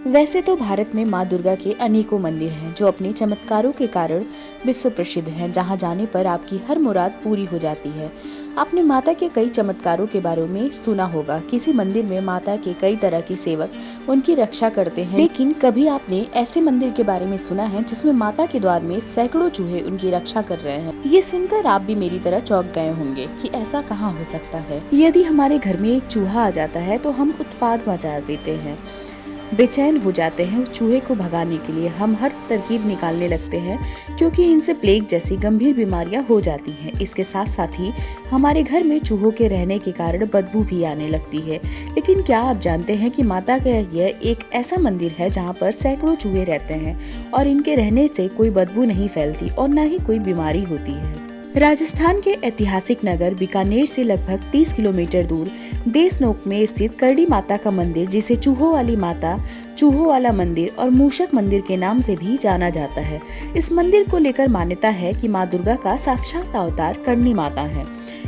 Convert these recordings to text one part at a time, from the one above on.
वैसे तो भारत में माँ दुर्गा के अनेकों मंदिर हैं जो अपने चमत्कारों के कारण विश्व प्रसिद्ध हैं, जहाँ जाने पर आपकी हर मुराद पूरी हो जाती है। आपने माता के कई चमत्कारों के बारे में सुना होगा। किसी मंदिर में माता के कई तरह के सेवक उनकी रक्षा करते हैं, लेकिन कभी आपने ऐसे मंदिर के बारे में सुना है जिसमें माता के द्वार में सैकड़ों चूहे उनकी रक्षा कर रहे हैं? ये सुनकर आप भी मेरी तरह चौंक गए होंगे कि ऐसा कहाँ हो सकता है। यदि हमारे घर में एक चूहा आ जाता है तो हम उत्पात मचा देते हैं, बेचैन हो जाते हैं। उस चूहे को भगाने के लिए हम हर तरकीब निकालने लगते हैं, क्योंकि इनसे प्लेग जैसी गंभीर बीमारियां हो जाती हैं। इसके साथ साथ ही हमारे घर में चूहों के रहने के कारण बदबू भी आने लगती है। लेकिन क्या आप जानते हैं कि माता का यह एक ऐसा मंदिर है जहां पर सैकड़ों चूहे रहते हैं और इनके रहने से कोई बदबू नहीं फैलती और न ही कोई बीमारी होती है। राजस्थान के ऐतिहासिक नगर बीकानेर से लगभग 30 किलोमीटर दूर देसनोक में स्थित करणी माता का मंदिर, जिसे चूहों वाली माता, चूहों वाला मंदिर और मूषक मंदिर के नाम से भी जाना जाता है। इस मंदिर को लेकर मान्यता है कि माँ दुर्गा का साक्षात अवतार करणी माता है।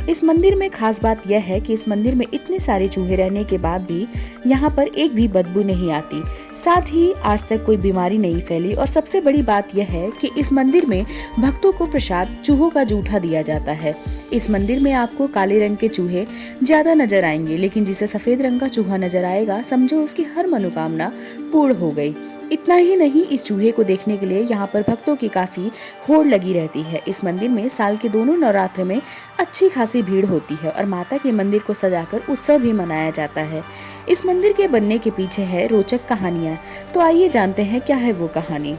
इस मंदिर में खास बात यह है कि इस मंदिर में इतने सारे चूहे रहने के बाद भी यहाँ पर एक भी बदबू नहीं आती। साथ ही आज तक कोई बीमारी नहीं फैली और सबसे बड़ी बात यह है कि इस मंदिर में भक्तों को प्रसाद चूहों का जूठा दिया जाता है। इस मंदिर में आपको काले रंग के चूहे ज्यादा नजर आएंगे, लेकिन जिसे सफेद रंग का चूहा नजर आएगा, समझो उसकी हर मनोकामना पूर्ण हो गई। इतना ही नहीं, इस चूहे को देखने के लिए यहाँ पर भक्तों की काफी होड़ लगी रहती है। इस मंदिर में साल के दोनों नवरात्र में अच्छी खासी भीड़ होती है और माता के मंदिर को सजाकर उत्सव भी मनाया जाता है। इस मंदिर के बनने के पीछे है रोचक कहानियाँ, तो आइए जानते हैं क्या है वो कहानी।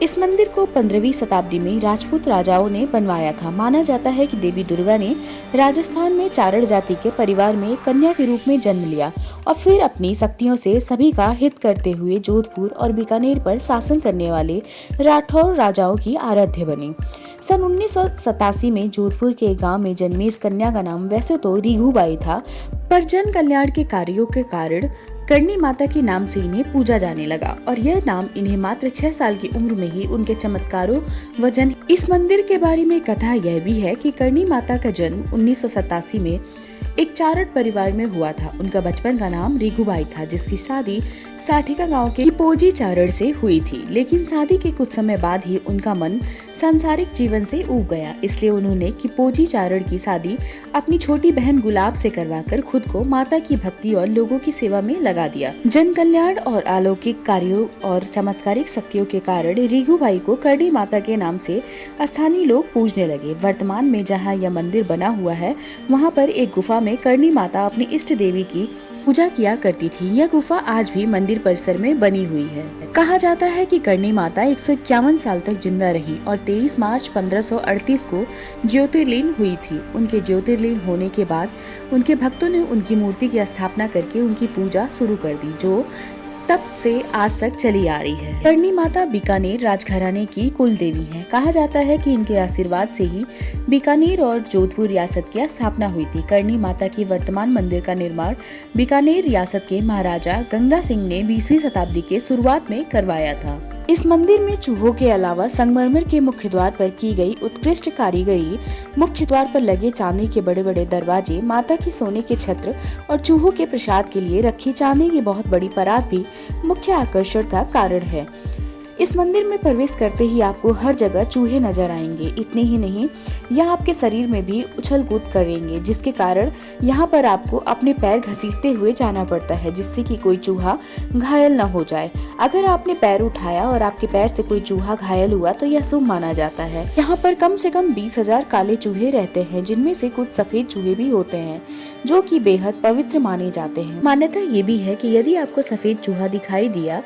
इस मंदिर को 15वीं शताब्दी में राजपूत राजाओं ने बनवाया था। माना जाता है कि देवी दुर्गा ने राजस्थान में चारण जाति के परिवार में कन्या के रूप में जन्म लिया और फिर अपनी शक्तियों से सभी का हित करते हुए जोधपुर और बीकानेर पर शासन करने वाले राठौर राजाओं की आराध्य बनी। सन 1987 में जोधपुर के गांव में जन्मी इस कन्या का नाम वैसे तो रीघुबाई था, पर जन कल्याण के कार्यों के कारण करणी माता के नाम से इन्हें पूजा जाने लगा और यह नाम इन्हें मात्र 6 साल की उम्र में ही उनके चमत्कारों व जन। इस मंदिर के बारे में कथा यह भी है कि करणी माता का जन्म 1987 में एक चारण परिवार में हुआ था। उनका बचपन का नाम रीघुबाई था, जिसकी शादी साठिका गांव के किपोजी चारण से हुई थी। लेकिन शादी के कुछ समय बाद ही उनका मन सांसारिक जीवन से ऊब गया, इसलिए उन्होंने किपोजी चारण की शादी अपनी छोटी बहन गुलाब से करवाकर खुद को माता की भक्ति और लोगों की सेवा में लगा दिया। जन कल्याण और अलौकिक कार्यों और चमत्कारिक शक्तियों के कारण रीघुबाई को करणी माता के नाम से स्थानीय लोग पूजने लगे। वर्तमान में जहाँ यह मंदिर बना हुआ है, वहाँ पर एक गुफा में करणी माता अपनी इष्ट देवी की पूजा किया करती थी। यह गुफा आज भी मंदिर परिसर में बनी हुई है। कहा जाता है कि करणी माता 151 साल तक जिंदा रही और 23 मार्च 1538 को ज्योतिर्लीन हुई थी। उनके ज्योतिर्लीन होने के बाद उनके भक्तों ने उनकी मूर्ति की स्थापना करके उनकी पूजा शुरू कर दी, जो तब से आज तक चली आ रही है। करणी माता बीकानेर राजघराने की कुल देवी है। कहा जाता है कि इनके आशीर्वाद से ही बीकानेर और जोधपुर रियासत की स्थापना हुई थी। करणी माता की वर्तमान मंदिर का निर्माण बीकानेर रियासत के महाराजा गंगा सिंह ने 20वीं शताब्दी के शुरुआत में करवाया था। इस मंदिर में चूहों के अलावा संगमरमर के मुख्य द्वार पर की गई उत्कृष्ट कारीगरी, मुख्य द्वार पर लगे चांदी के बड़े बड़े दरवाजे, माता की सोने के छत्र और चूहों के प्रसाद के लिए रखी चांदी की बहुत बड़ी परात भी मुख्य आकर्षण का कारण है। इस मंदिर में प्रवेश करते ही आपको हर जगह चूहे नजर आएंगे। इतने ही नहीं, यह आपके शरीर में भी उछल कूद करेंगे, जिसके कारण यहाँ पर आपको अपने पैर घसीटते हुए जाना पड़ता है, जिससे कि कोई चूहा घायल न हो जाए। अगर आपने पैर उठाया और आपके पैर से कोई चूहा घायल हुआ तो यह शुभ माना जाता है। यहाँ पर कम से कम 20,000 काले चूहे रहते हैं, जिनमें से कुछ सफेद चूहे भी होते हैं, जो कि बेहद पवित्र माने जाते हैं। मान्यता ये भी है कि यदि आपको सफेद चूहा दिखाई दिया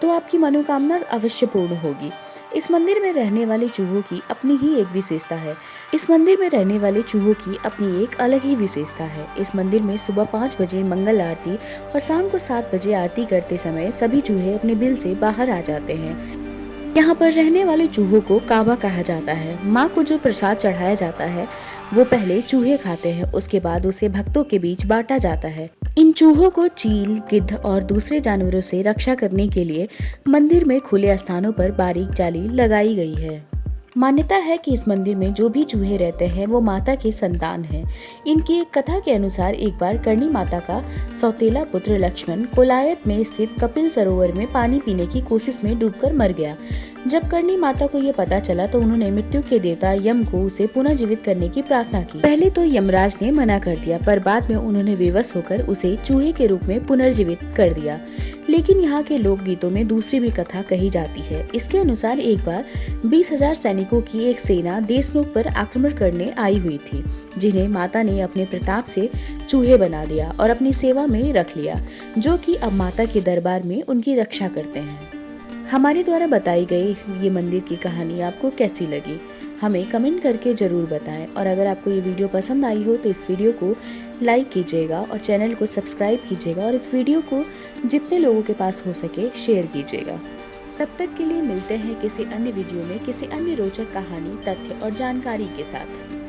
तो आपकी मनोकामना अवश्य पूर्ण होगी। इस मंदिर में रहने वाले चूहों की अपनी ही एक विशेषता है। इस मंदिर में रहने वाले चूहों की अपनी एक अलग ही विशेषता है। इस मंदिर में सुबह 5 बजे मंगल आरती और शाम को 7 बजे आरती करते समय सभी चूहे अपने बिल से बाहर आ जाते हैं। यहाँ पर रहने वाले चूहों को काबा कहा जाता है। माँ को जो प्रसाद चढ़ाया जाता है वो पहले चूहे खाते हैं, उसके बाद उसे भक्तों के बीच बांटा जाता है। इन चूहों को चील, गिद्ध और दूसरे जानवरों से रक्षा करने के लिए मंदिर में खुले स्थानों पर बारीक जाली लगाई गई है। मान्यता है कि इस मंदिर में जो भी चूहे रहते हैं वो माता के संतान हैं। इनकी एक कथा के अनुसार एक बार करणी माता का सौतेला पुत्र लक्ष्मण कोलायत में स्थित कपिल सरोवर में पानी पीने की कोशिश में डूबकर मर गया। जब करणी माता को ये पता चला तो उन्होंने मृत्यु के देवता यम को उसे पुनः जीवित करने की प्रार्थना की। पहले तो यमराज ने मना कर दिया, पर बाद में उन्होंने विवश होकर उसे चूहे के रूप में पुनर्जीवित कर दिया। लेकिन यहाँ के लोकगीतों में दूसरी भी कथा कही जाती है। इसके अनुसार एक बार 20,000 सैनिकों की एक सेना देशमुख पर आक्रमण करने आई हुई थी, जिन्हें माता ने अपने प्रताप से चूहे बना दिया और अपनी सेवा में रख लिया, जो कि अब माता के दरबार में उनकी रक्षा करते हैं। हमारे द्वारा बताई गई ये मंदिर की कहानी आपको कैसी लगी, हमें कमेंट करके जरूर बताएं। और अगर आपको ये वीडियो पसंद आई हो तो इस वीडियो को लाइक कीजिएगा और चैनल को सब्सक्राइब कीजिएगा और इस वीडियो को जितने लोगों के पास हो सके शेयर कीजिएगा। तब तक के लिए मिलते हैं किसी अन्य वीडियो में किसी अन्य रोचक कहानी, तथ्य और जानकारी के साथ।